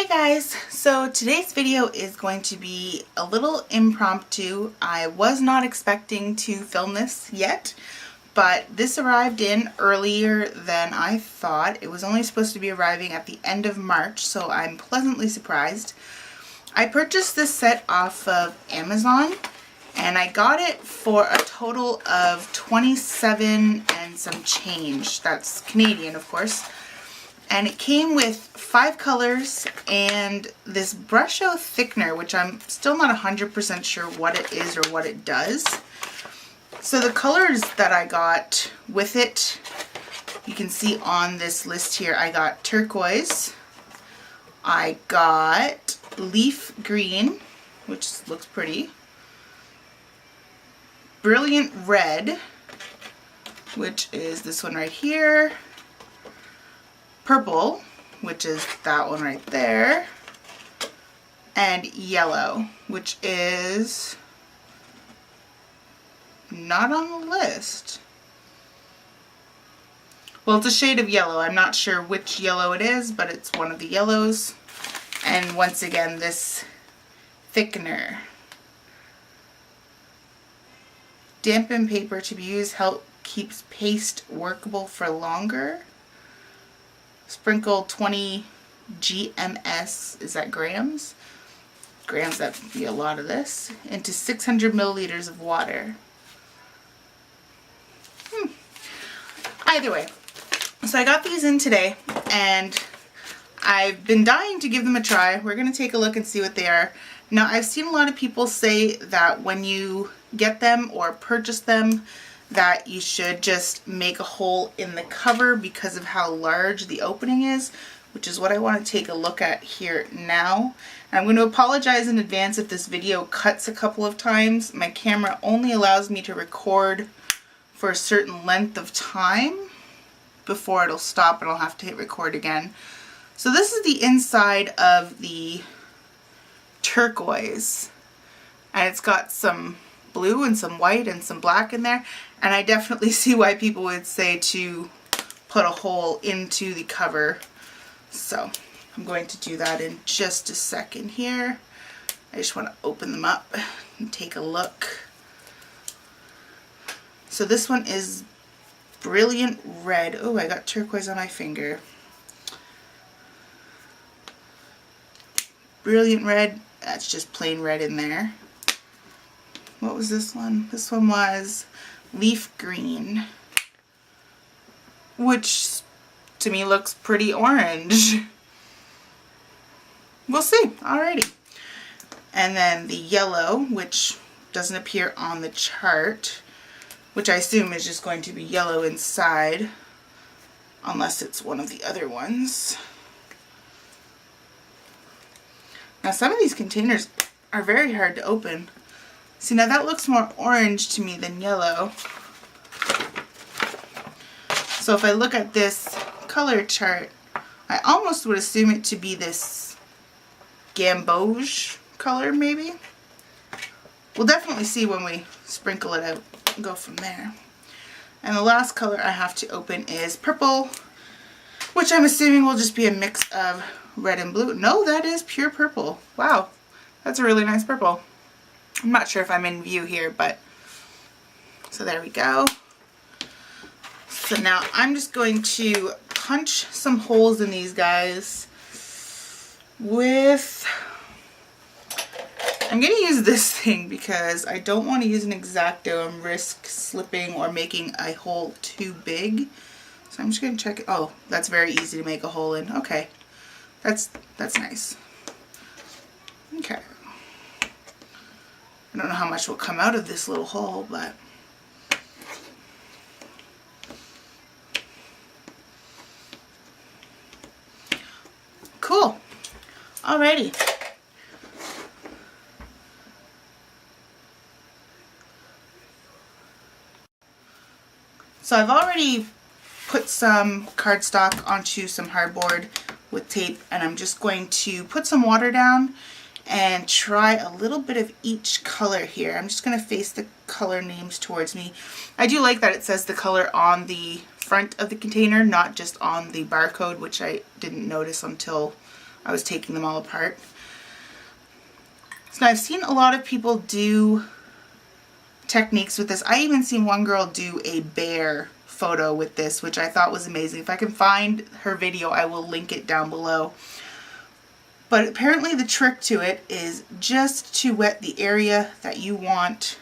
Guys, so today's video is going to be a little impromptu. I was not expecting to film this yet, but this arrived in earlier than I thought. It was only supposed to be arriving at the end of March, so I'm pleasantly surprised. I purchased this set off of Amazon and I got it for a total of $27 and some change. That's Canadian, of course. And it came with 5 colors and this Brusho thickener, which I'm still not 100% sure what it is or what it does. So the colors that I got with it, you can see on this list here, I got turquoise, I got leaf green, which looks pretty, brilliant red, which is this one right here, purple, which is that one right there, and yellow, which is not on the list. Well, it's a shade of yellow. I'm not sure which yellow it is, but it's one of the yellows. And once again, this thickener. Dampen paper to be used, help keeps paste workable for longer. Sprinkle 20 GMS, is that grams? Grams, that would be a lot of this, into 600 milliliters of water. Either way, so I got these in today and I've been dying to give them a try. We're going to take a look and see what they are. Now, I've seen a lot of people say that when you get them or purchase them, that you should just make a hole in the cover because of how large the opening is, which is what I want to take a look at here now. And I'm going to apologize in advance if this video cuts a couple of times. My camera only allows me to record for a certain length of time before it'll stop and I'll have to hit record again. So this is the inside of the turquoise, and it's got some blue and some white and some black in there, and I definitely see why people would say to put a hole into the cover. So I'm going to do that in just a second here. I just want to open them up and take a look. So this one is brilliant red. Oh, I got turquoise on my finger. Brilliant red, that's just plain red in there. What was this one? This one was leaf green, which to me looks pretty orange. We'll see. Alrighty. And then the yellow, which doesn't appear on the chart, which I assume is just going to be yellow inside, unless it's one of the other ones. Now, some of these containers are very hard to open. See, now that looks more orange to me than yellow. So if I look at this color chart, I almost would assume it to be this gamboge color, maybe. We'll definitely see when we sprinkle it out and go from there. And the last color I have to open is purple, which I'm assuming will just be a mix of red and blue. No, that is pure purple. Wow, that's a really nice purple. I'm not sure if I'm in view here, but so there we go. So now I'm just going to punch some holes in these guys with, I'm going to use this thing because I don't want to use an X-Acto and risk slipping or making a hole too big. So I'm just going to check it. Oh, that's very easy to make a hole in. Okay, that's nice. Okay. I don't know how much will come out of this little hole, but cool. Alrighty. So I've already put some cardstock onto some hardboard with tape, and I'm just going to put some water down and try a little bit of each color here. I'm just going to face the color names towards me. I do like that it says the color on the front of the container, not just on the barcode, which I didn't notice until I was taking them all apart. So now I've seen a lot of people do techniques with this. I even seen one girl do a bear photo with this, which I thought was amazing. If I can find her video, I will link it down below. But apparently the trick to it is just to wet the area that you want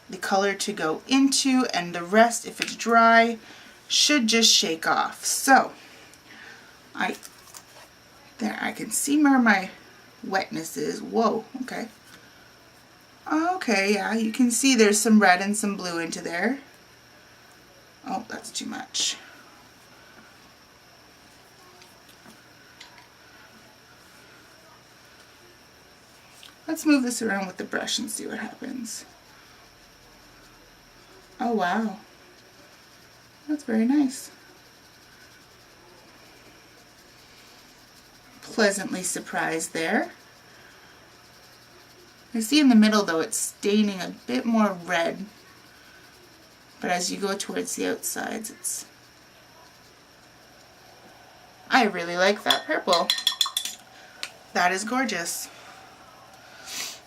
the color to go into, and the rest, if it's dry, should just shake off. So there, I can see where my wetness is. Whoa, okay. Okay, yeah, you can see there's some red and some blue into there. Oh, that's too much. Let's move this around with the brush and see what happens. Oh wow, that's very nice. Pleasantly surprised there. I see in the middle though it's staining a bit more red, but as you go towards the outsides, it's... I really like that purple. That is gorgeous.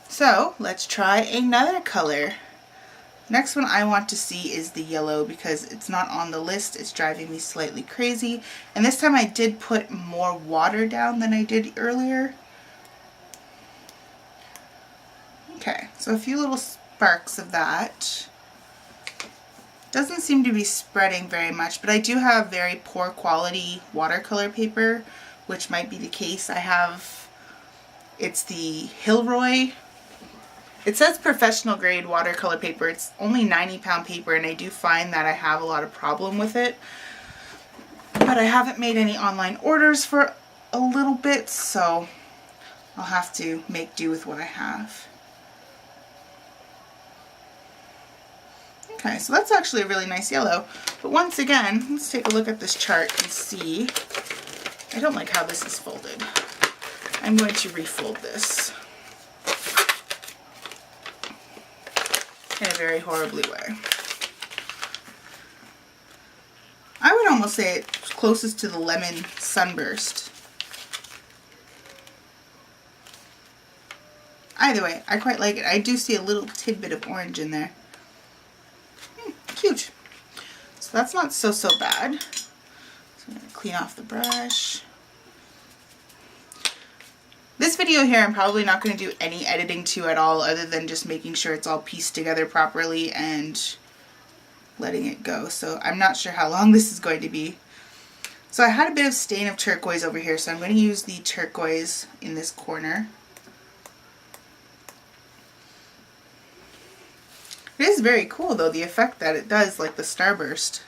So let's try another color. Next one I want to see is the yellow because it's not on the list. It's driving me slightly crazy. And this time I did put more water down than I did earlier. Okay, so a few little sparks of that. Doesn't seem to be spreading very much, but I do have very poor quality watercolor paper, which might be the case. I have, it's the Hilroy. It says professional grade watercolor paper. It's only 90-pound paper, and I do find that I have a lot of problem with it. But I haven't made any online orders for a little bit, so I'll have to make do with what I have. Okay, so that's actually a really nice yellow. But once again, let's take a look at this chart and see. I don't like how this is folded. I'm going to refold this in a very horribly way. I would almost say it's closest to the lemon sunburst. Either way, I quite like it. I do see a little tidbit of orange in there. Cute. So that's not so bad. So I'm going to clean off the brush. This video here I'm probably not going to do any editing to at all, other than just making sure it's all pieced together properly and letting it go. So I'm not sure how long this is going to be. So I had a bit of stain of turquoise over here, so I'm going to use the turquoise in this corner. It is very cool though, the effect that it does, like the starburst.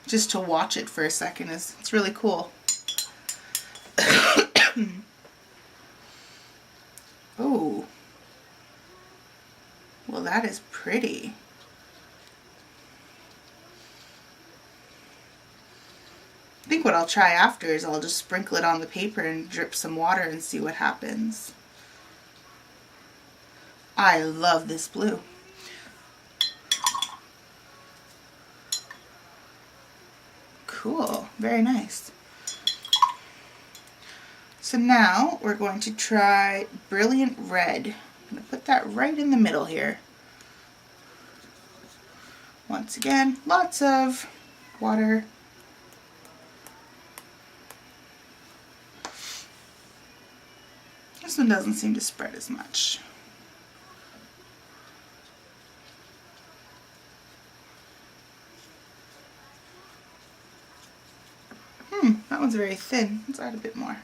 Just to watch it for a second it's really cool. Oh, well that is pretty. I think what I'll try after is I'll just sprinkle it on the paper and drip some water and see what happens. I love this blue. Cool, very nice. So now we're going to try Brilliant Red. I'm going to put that right in the middle here. Once again, lots of water. This one doesn't seem to spread as much. That one's very thin. Let's add a bit more.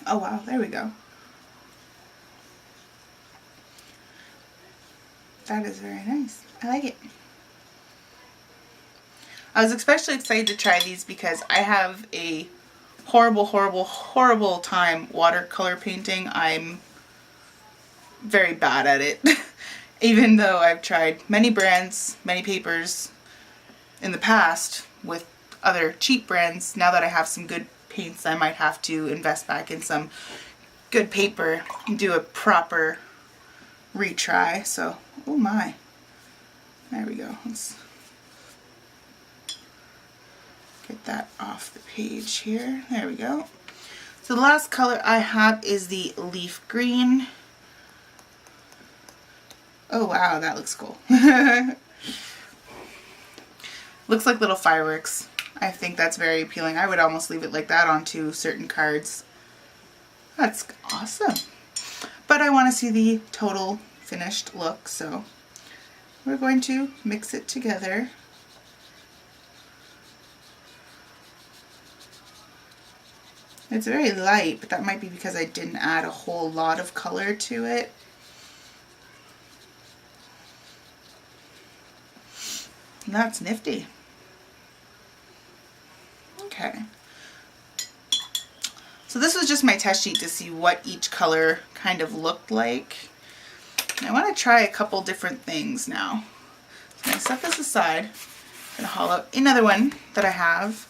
Oh wow, there we go. That is very nice. I like it. I was especially excited to try these because I have a horrible time watercolor painting. I'm very bad at it. Even though I've tried many brands, many papers in the past with other cheap brands, now that I have some good paints, I might have to invest back in some good paper and do a proper retry. So, oh my. There we go. Get that off the page here. There we go. So the last color I have is the leaf green. Oh wow, that looks cool. Looks like little fireworks. I think that's very appealing. I would almost leave it like that onto certain cards. That's awesome. But I want to see the total finished look, so we're going to mix it together. It's very light, but that might be because I didn't add a whole lot of color to it. And that's nifty. Okay. So this was just my test sheet to see what each color kind of looked like. And I want to try a couple different things now. So I'm going to set this aside. I'm going to haul out another one that I have.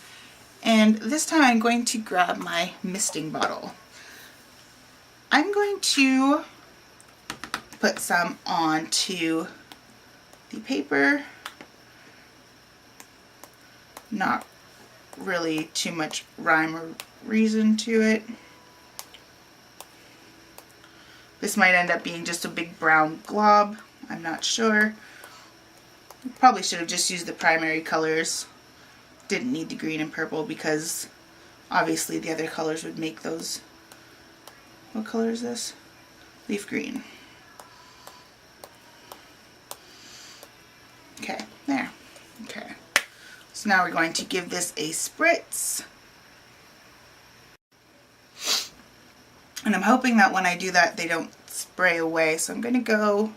And this time I'm going to grab my misting bottle. I'm going to put some onto the paper. Not really too much rhyme or reason to it. This might end up being just a big brown glob. I'm not sure. Probably should have just used the primary colors. Didn't need the green and purple because obviously the other colors would make those. What color is this? Leaf green. Okay, there. Okay. So now we're going to give this a spritz. And I'm hoping that when I do that they don't spray away. So I'm going to go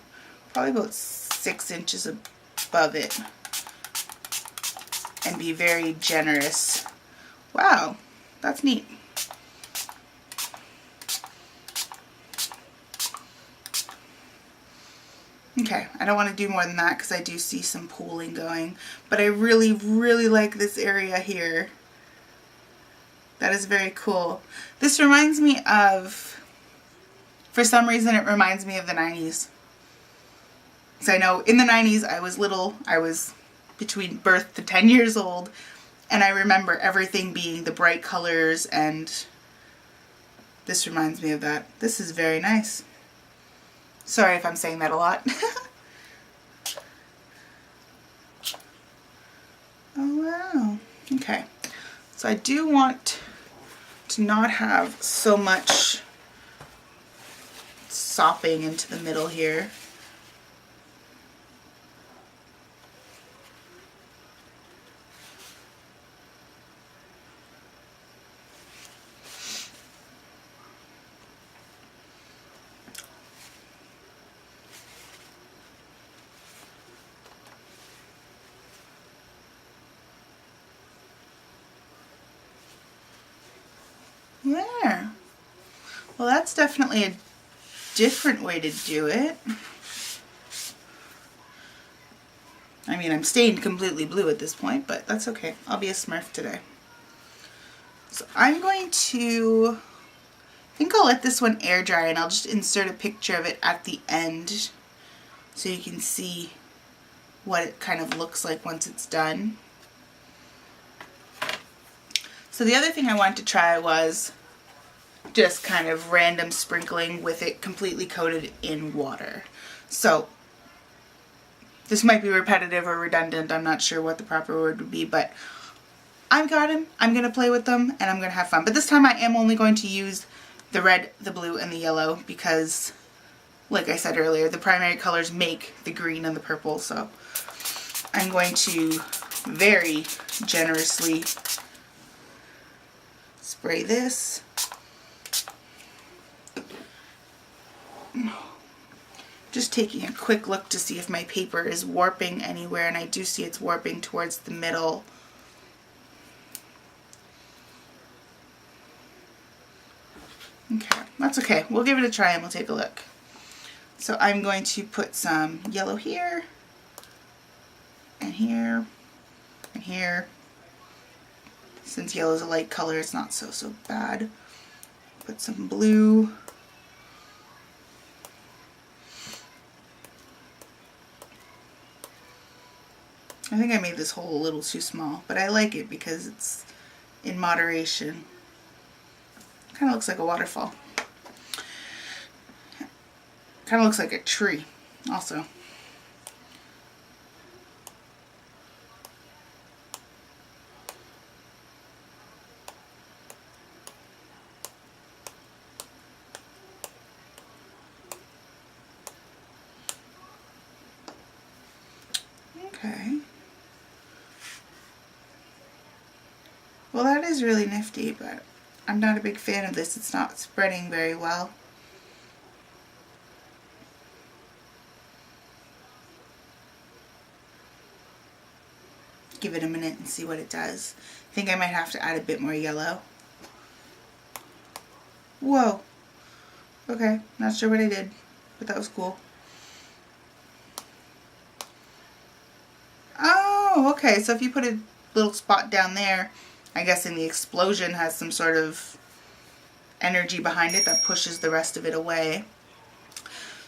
probably about 6 inches above it and be very generous. Wow, that's neat. Okay, I don't want to do more than that because I do see some pooling going, but I really, really like this area here. That is very cool. This reminds me of, for some reason it reminds me of the 90s. So I know in the 90s I was little, I was between birth to 10 years old, and I remember everything being the bright colors, and this reminds me of that. This is very nice. Sorry if I'm saying that a lot. Oh wow. Okay. So I do want to not have so much sopping into the middle here. There. Well, that's definitely a different way to do it. I mean, I'm stained completely blue at this point, but that's okay. I'll be a Smurf today. So I'm going to, I think I'll let this one air dry, and I'll just insert a picture of it at the end so you can see what it kind of looks like once it's done. So the other thing I wanted to try was just kind of random sprinkling with it completely coated in water. So this might be repetitive or redundant, I'm not sure what the proper word would be, but I've got them, I'm going to play with them, and I'm going to have fun. But this time I am only going to use the red, the blue, and the yellow because, like I said earlier, the primary colors make the green and the purple, so I'm going to very generously spray this. Just taking a quick look to see if my paper is warping anywhere, and I do see it's warping towards the middle. Okay, that's okay. We'll give it a try and we'll take a look. So I'm going to put some yellow here, and here, and here. Since yellow is a light color, it's not so bad. Put some blue. I think I made this hole a little too small, but I like it because it's in moderation. Kind of looks like a waterfall. Kind of looks like a tree also. Okay. Well, that is really nifty, but I'm not a big fan of this. It's not spreading very well. Give it a minute and see what it does. I think I might have to add a bit more yellow. Whoa. Okay, not sure what I did, but that was cool. Oh, okay, so if you put a little spot down there, I guess in the explosion has some sort of energy behind it that pushes the rest of it away.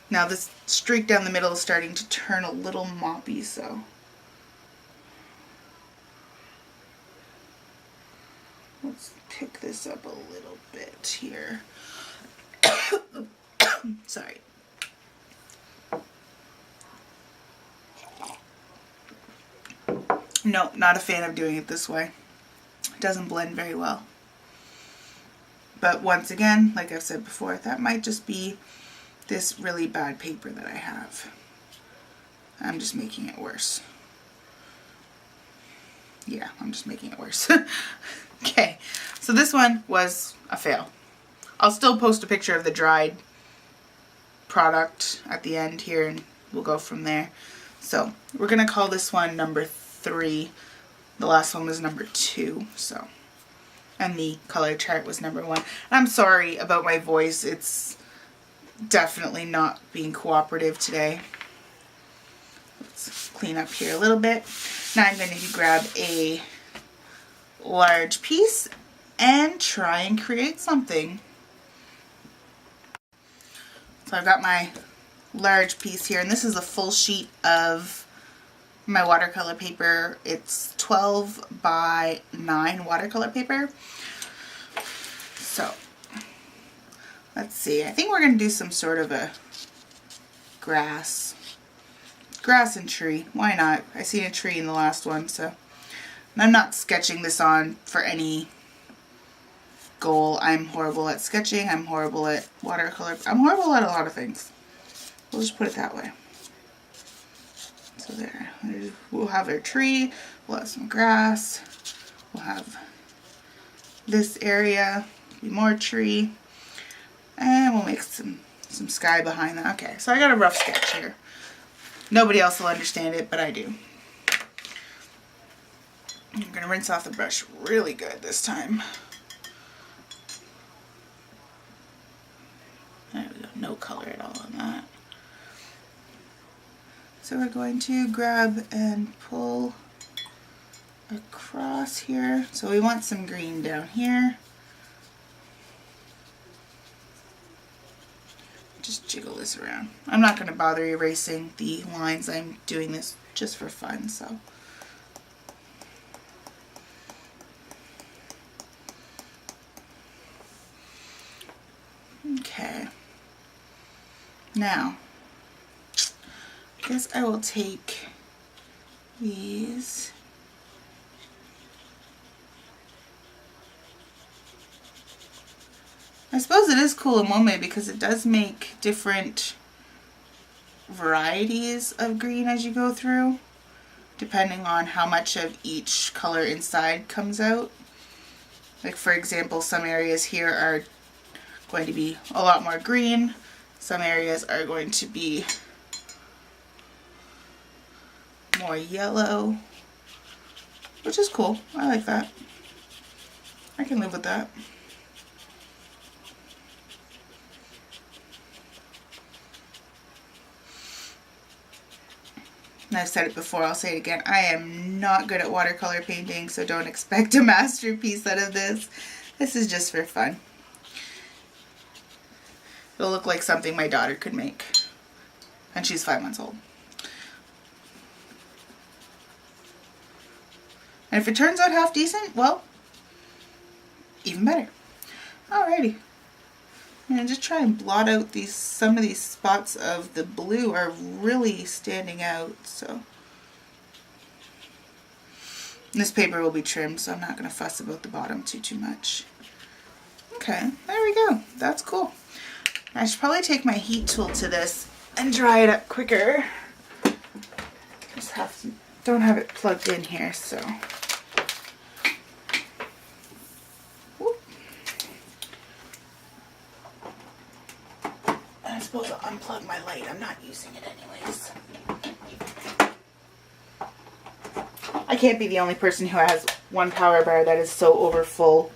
Now this streak down the middle is starting to turn a little moppy, so let's pick this up a little bit here. Sorry. No, not a fan of doing it this way. It doesn't blend very well. But once again, like I've said before, that might just be this really bad paper that I have. I'm just making it worse. Yeah, I'm just making it worse. Okay, so this one was a fail. I'll still post a picture of the dried product at the end here and we'll go from there. So we're gonna call this one number 3. The last one was number 2, so, and the color chart was number 1. And I'm sorry about my voice. It's definitely not being cooperative today. Let's clean up here a little bit. Now I'm going to grab a large piece and try and create something. So I've got my large piece here, and this is a full sheet of my watercolor paper. It's 12 by 9 watercolor paper. So let's see, I think we're going to do some sort of a grass and tree. Why not? I seen a tree in the last one, so. And I'm not sketching this on for any goal. I'm horrible at sketching. I'm horrible at watercolor. I'm horrible at a lot of things. We'll just put it that way. So there. We'll have our tree. We'll have some grass. We'll have this area. Be more tree. And we'll make some sky behind that. Okay, so I got a rough sketch here. Nobody else will understand it, but I do. I'm going to rinse off the brush really good this time. There we go, no color at all on that. So we're going to grab and pull across here. So we want some green down here. Just jiggle this around. I'm not going to bother erasing the lines. I'm doing this just for fun, so. Okay. Now, I guess I will take these. I suppose it is cool in one way because it does make different varieties of green as you go through, depending on how much of each color inside comes out. Like for example, some areas here are going to be a lot more green. Some areas are going to be more yellow, which is cool. I like that. I can live with that. And I've said it before, I'll say it again. I am not good at watercolor painting, so don't expect a masterpiece out of this. This is just for fun. It'll look like something my daughter could make. And she's 5 months old. And if it turns out half decent, well, even better. Alrighty. I'm going to just try and blot out some of these spots of the blue are really standing out, so. This paper will be trimmed, so I'm not going to fuss about the bottom too much. Okay, there we go. That's cool. I should probably take my heat tool to this and dry it up quicker. Don't have it plugged in here, so. Whoop. I suppose I'll unplug my light. I'm not using it anyways. I can't be the only person who has one power bar that is so over full.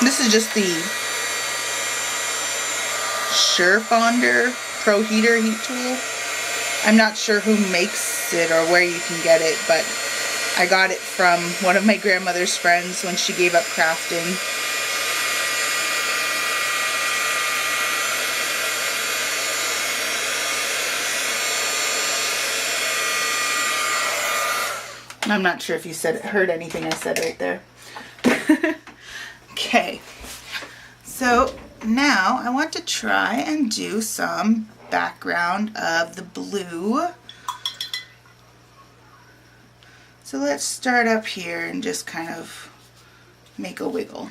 This is just the Surefonder Pro Heater heat tool. I'm not sure who makes it or where you can get it, but I got it from one of my grandmother's friends when she gave up crafting. I'm not sure if you heard anything I said right there. Okay, so now I want to try and do some background of the blue. So let's start up here and just kind of make a wiggle.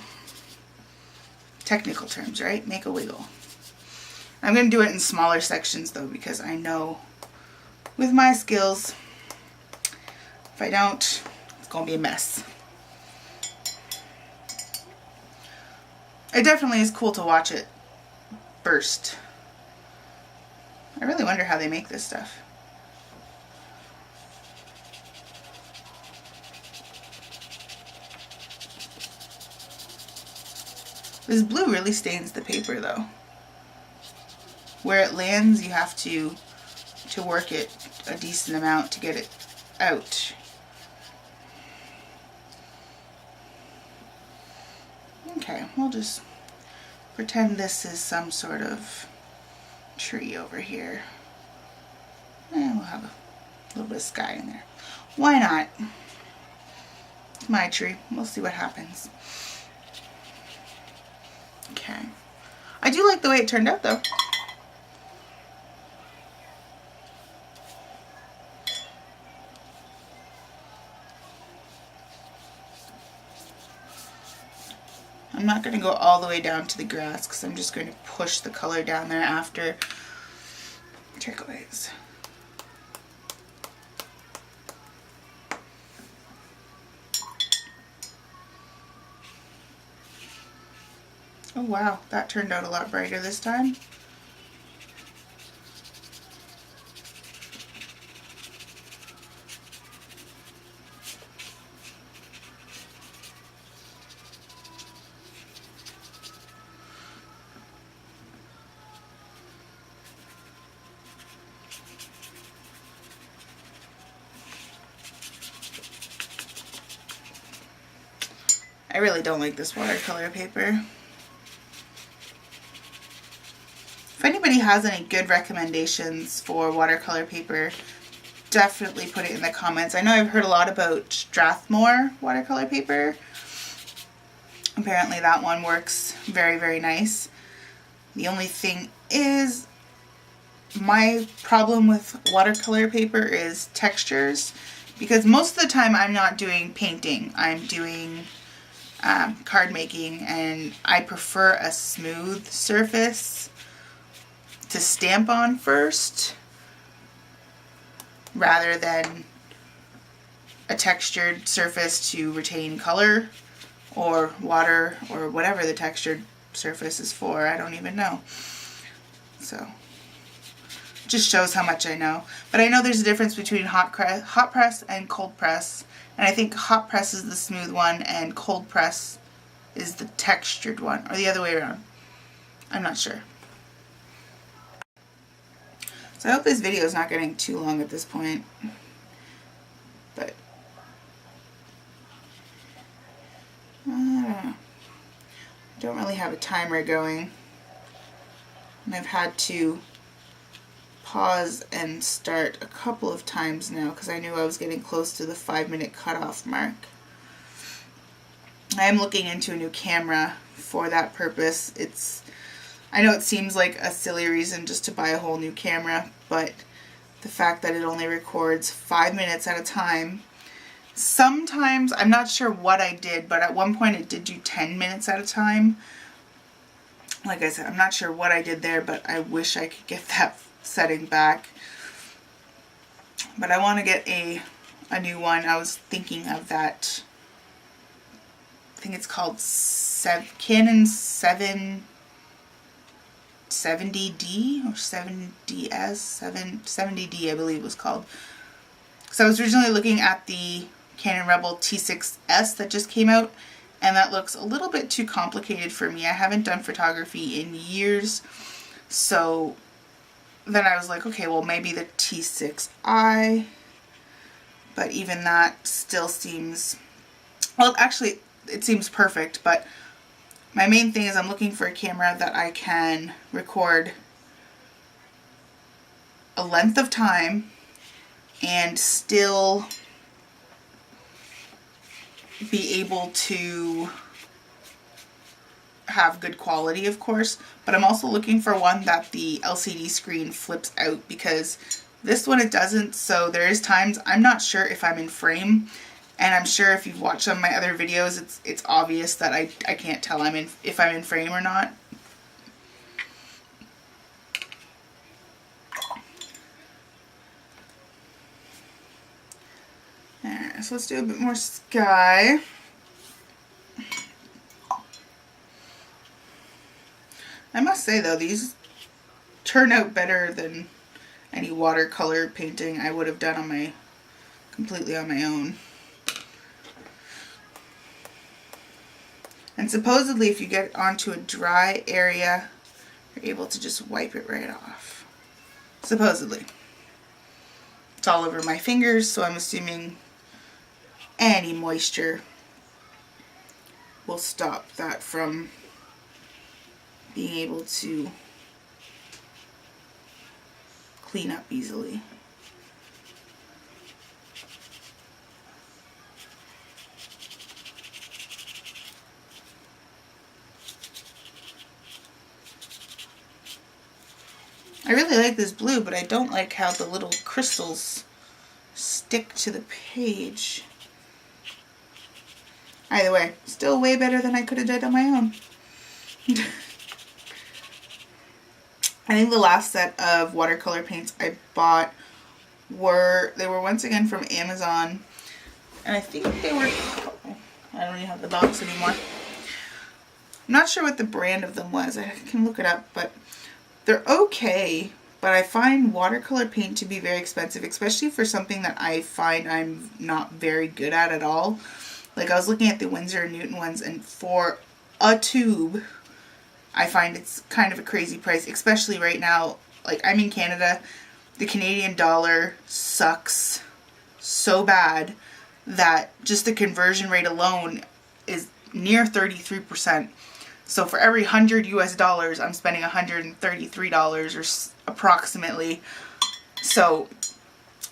Technical terms, right? Make a wiggle. I'm going to do it in smaller sections though, because I know with my skills, if I don't, it's going to be a mess. It definitely is cool to watch it burst. I really wonder how they make this stuff. This blue really stains the paper though. Where it lands, you have to work it a decent amount to get it out. Okay, we'll just pretend this is some sort of tree over here. And we'll have a little bit of sky in there. Why not? It's my tree. We'll see what happens. Okay. I do like the way it turned out though. I'm not going to go all the way down to the grass because I'm just going to push the color down there after turquoise. Oh wow, that turned out a lot brighter this time. I really don't like this watercolor paper. If anybody has any good recommendations for watercolor paper, definitely put it in the comments. I know I've heard a lot about Strathmore watercolor paper. Apparently that one works very, very nice. The only thing is, my problem with watercolor paper is textures, because most of the time I'm not doing painting. I'm doing card making, and I prefer a smooth surface to stamp on first rather than a textured surface to retain color or water or whatever the textured surface is for. I don't even know. So it just shows how much I know. But I know there's a difference between hot press and cold press. And I think hot press is the smooth one and cold press is the textured one, or the other way around. I'm not sure. So I hope this video is not getting too long at this point. But I don't know. I don't really have a timer going. And I've had to pause and start a couple of times now because I knew I was getting close to the 5-minute cutoff mark. I am looking into a new camera for that purpose. I know it seems like a silly reason just to buy a whole new camera, but the fact that it only records 5 minutes at a time. Sometimes, I'm not sure what I did, but at one point it did do 10 minutes at a time. Like I said, I'm not sure what I did there, but I wish I could get that setting back. But I want to get a new one. I was thinking of that, I think it's called Canon 770D or 7DS, 770D I believe it was called. So I was originally looking at the Canon Rebel T6S that just came out, and that looks a little bit too complicated for me. I haven't done photography in years, so then I was like, okay, well maybe the T6i, but even that still seems, well actually it seems perfect, but my main thing is I'm looking for a camera that I can record a length of time and still be able to have good quality, of course, but I'm also looking for one that the LCD screen flips out, because this one it doesn't. So there is times I'm not sure if I'm in frame, and I'm sure if you've watched some of my other videos, it's obvious that I can't tell if I'm in frame or not. Alright, so let's do a bit more sky. I must say though, these turn out better than any watercolor painting I would have done completely on my own. And supposedly if you get onto a dry area, you're able to just wipe it right off. Supposedly. It's all over my fingers, so I'm assuming any moisture will stop that from being able to clean up easily. I really like this blue, but I don't like how the little crystals stick to the page. Either way, still way better than I could have done on my own. I think the last set of watercolor paints I bought were once again from Amazon, and I think they were, I don't even have the box anymore. I'm not sure what the brand of them was. I can look it up, but they're okay. But I find watercolor paint to be very expensive, especially for something that I find I'm not very good at all. Like I was looking at the Winsor & Newton ones, and for a tube, I find it's kind of a crazy price, especially right now. Like I'm in Canada, the Canadian dollar sucks so bad that just the conversion rate alone is near 33%. So for every $100 US, I'm spending $133 or approximately. So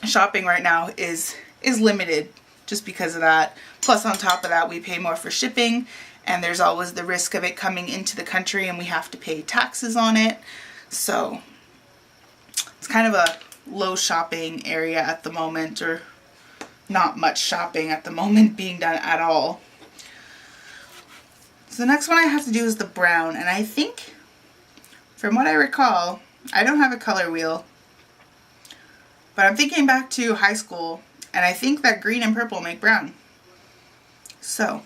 shopping right now is limited just because of that. Plus on top of that, we pay more for shipping, and there's always the risk of it coming into the country and we have to pay taxes on it. So it's kind of a low shopping area at the moment, or not much shopping at the moment being done at all. So the next one I have to do is the brown, and I think, from what I recall, I don't have a color wheel, but I'm thinking back to high school, and I think that green and purple make brown. So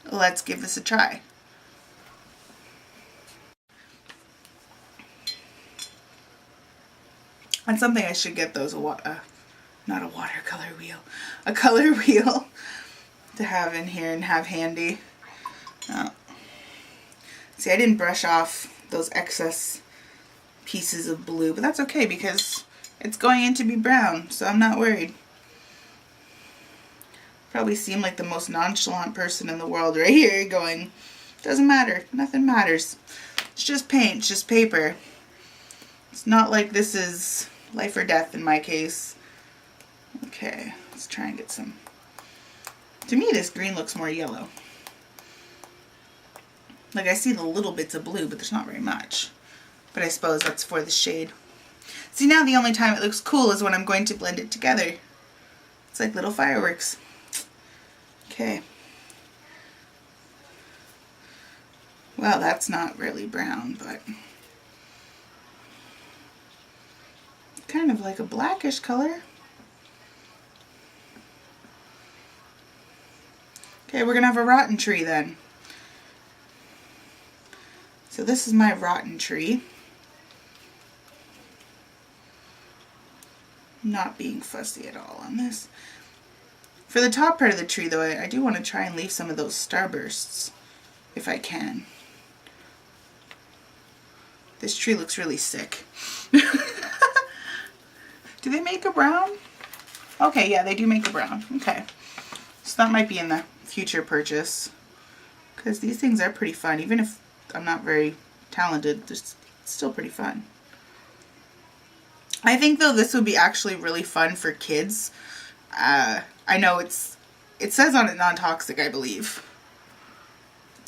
let's give this a try. And something I should get those, not a watercolor wheel, a color wheel to have in here and have handy. See, I didn't brush off those excess pieces of blue, but that's okay because it's going in to be brown, so I'm not worried. Probably seem like the most nonchalant person in the world right here going, doesn't matter, nothing matters. It's just paint, it's just paper. It's not like this is life or death in my case. Okay, let's try and get some. To me, this green looks more yellow. Like, I see the little bits of blue, but there's not very much. But I suppose that's for the shade. See, now the only time it looks cool is when I'm going to blend it together. It's like little fireworks. Okay. Well, that's not really brown, but kind of like a blackish color. Okay, we're gonna have a rotten tree then. So this is my rotten tree. Not being fussy at all on this. For the top part of the tree though, I do want to try and leave some of those starbursts if I can. This tree looks really sick. Do they make a brown? Okay, yeah, they do make a brown. Okay. So that might be in the future purchase. Because these things are pretty fun. Even if I'm not very talented, it's still pretty fun. I think though this would be actually really fun for kids. I know it says on it non-toxic, I believe.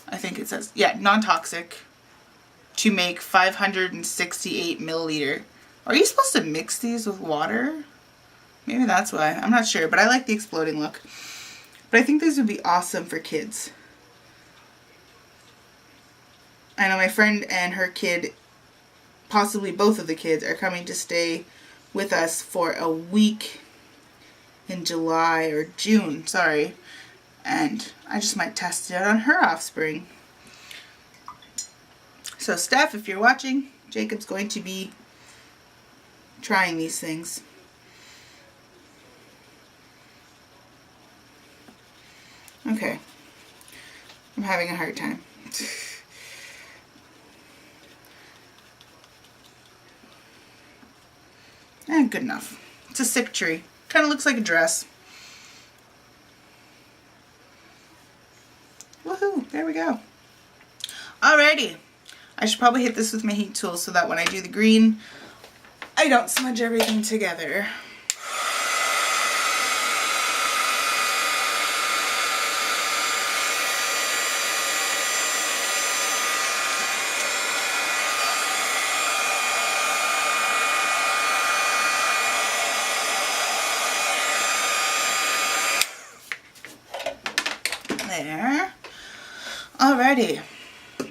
I think it says, yeah, non-toxic. To make 568 milliliter. Are you supposed to mix these with water? Maybe that's why. I'm not sure, but I like the exploding look. But I think these would be awesome for kids. I know my friend and her kid, possibly both of the kids, are coming to stay with us for a week in July or June, sorry. And I just might test it out on her offspring. So Steph, if you're watching, Jacob's going to be trying these things. Okay. I'm having a hard time. Good enough. It's a sick tree. Kind of looks like a dress. Woohoo! There we go. Alrighty. I should probably hit this with my heat tool so that when I do the green, I don't smudge everything together. There. Alrighty.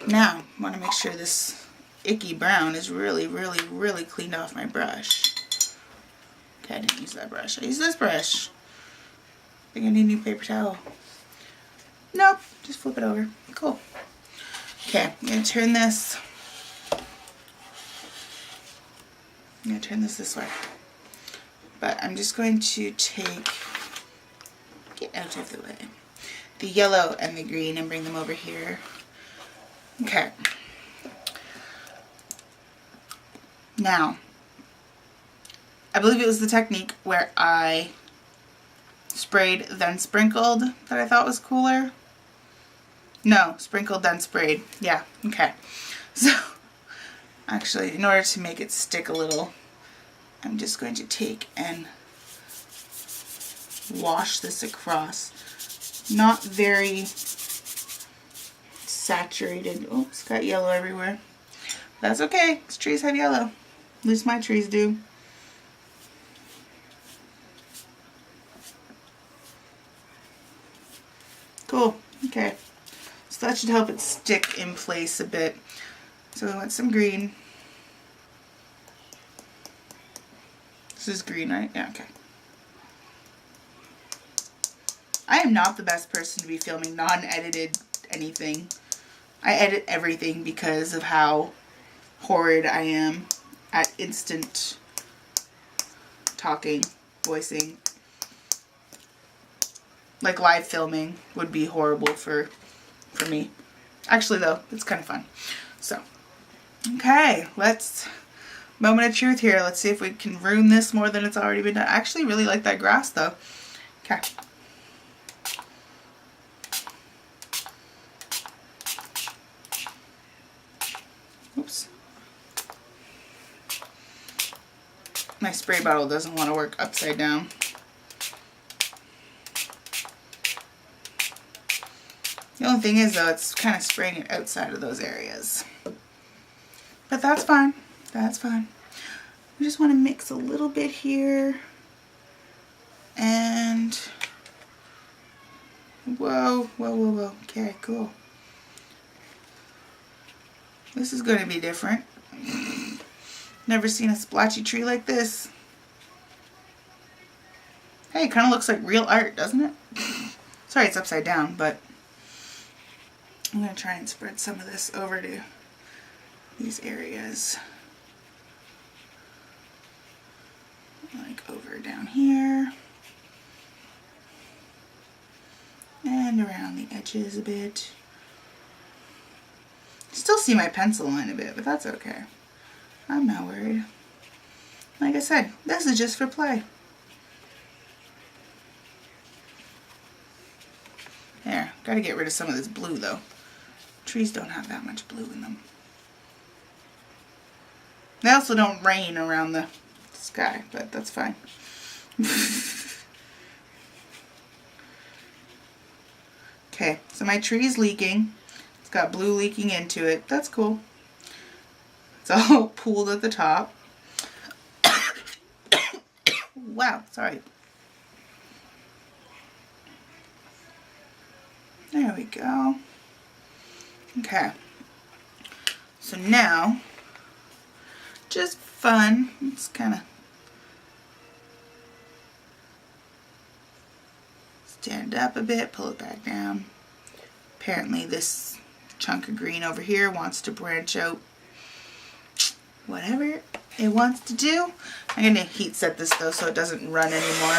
Now, I want to make sure this icky brown is really, really, really cleaned off my brush. Okay, I didn't use that brush. I used this brush. I think I need a new paper towel. Nope, just flip it over. Cool. Okay, I'm going to turn this. I'm going to turn this way. But I'm just going to get out of the way, the yellow and the green and bring them over here. Okay. Now, I believe it was the technique where I sprayed then sprinkled that I thought was cooler. No, sprinkled then sprayed. Yeah, okay. So, actually, in order to make it stick a little, I'm just going to take and wash this across. Not very saturated. Oops, got yellow everywhere. That's okay, because trees have yellow. At least my trees do. Cool, okay. So that should help it stick in place a bit. So we want some green. This is green, right? Yeah, okay. I am not the best person to be filming non-edited anything. I edit everything because of how horrid I am at instant talking, voicing. Like live filming would be horrible for me. Actually though, it's kind of fun. So, okay, moment of truth here. Let's see if we can ruin this more than it's already been done. I actually really like that grass though. Okay. Oops. My spray bottle doesn't want to work upside down. The only thing is though, it's kind of spraying it outside of those areas. But that's fine. That's fine. I just want to mix a little bit here. And whoa, whoa, whoa, whoa. Okay, cool. This is going to be different. Never seen a splotchy tree like this. Hey, it kind of looks like real art, doesn't it? Sorry it's upside down, but I'm going to try and spread some of this over to these areas. Like over down here. And around the edges a bit. Still see my pencil line a bit, but that's okay. I'm not worried. Like I said, this is just for play. There, gotta get rid of some of this blue though. Trees don't have that much blue in them. They also don't rain around the sky, but that's fine. Okay, so my tree's leaking. It's got blue leaking into it. That's cool. It's all pooled at the top. Wow, sorry. There we go. Okay. So now, just fun. It's kind of stand up a bit, pull it back down. Apparently this chunk of green over here wants to branch out. Whatever it wants to do. I'm going to heat set this though so it doesn't run anymore.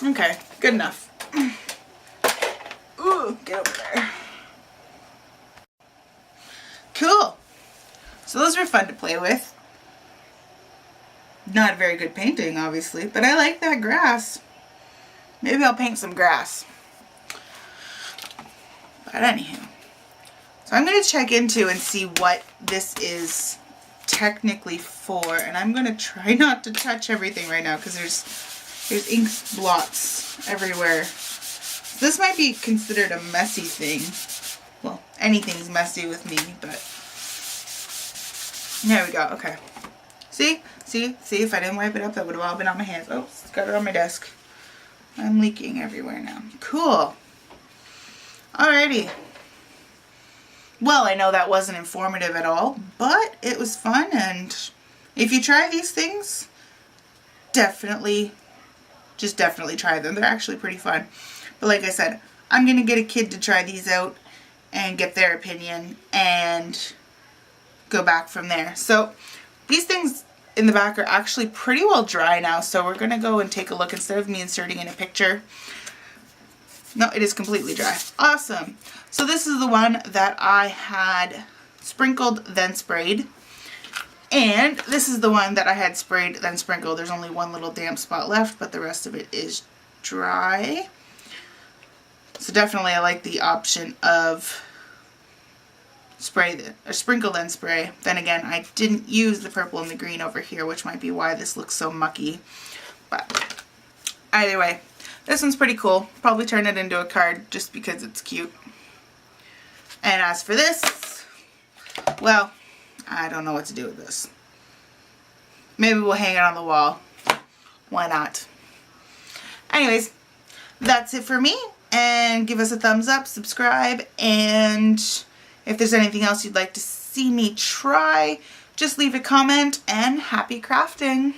Okay, good enough. Ooh, get over there. Cool. So those were fun to play with. Not a very good painting, obviously, but I like that grass. Maybe I'll paint some grass. But anywho. So I'm going to check into and see what this is technically for. And I'm going to try not to touch everything right now because there's ink blots everywhere. So this might be considered a messy thing. Well, anything's messy with me, but there we go. Okay. See, if I didn't wipe it up, that would have all been on my hands. Oh, it's got it on my desk. I'm leaking everywhere now. Cool. Alrighty. Well, I know that wasn't informative at all, but it was fun, and if you try these things, definitely try them. They're actually pretty fun. But like I said, I'm going to get a kid to try these out and get their opinion and go back from there. So these things in the back are actually pretty well dry now, so we're going to go and take a look instead of me inserting in a picture. No, it is completely dry. Awesome. So this is the one that I had sprinkled then sprayed. And this is the one that I had sprayed then sprinkled. There's only one little damp spot left, but the rest of it is dry. So definitely I like the option of sprinkle then spray. Then again, I didn't use the purple and the green over here, which might be why this looks so mucky. But either way, this one's pretty cool. Probably turn it into a card just because it's cute. And as for this, well, I don't know what to do with this. Maybe we'll hang it on the wall. Why not? Anyways, that's it for me. And give us a thumbs up, subscribe, and if there's anything else you'd like to see me try, just leave a comment, and happy crafting!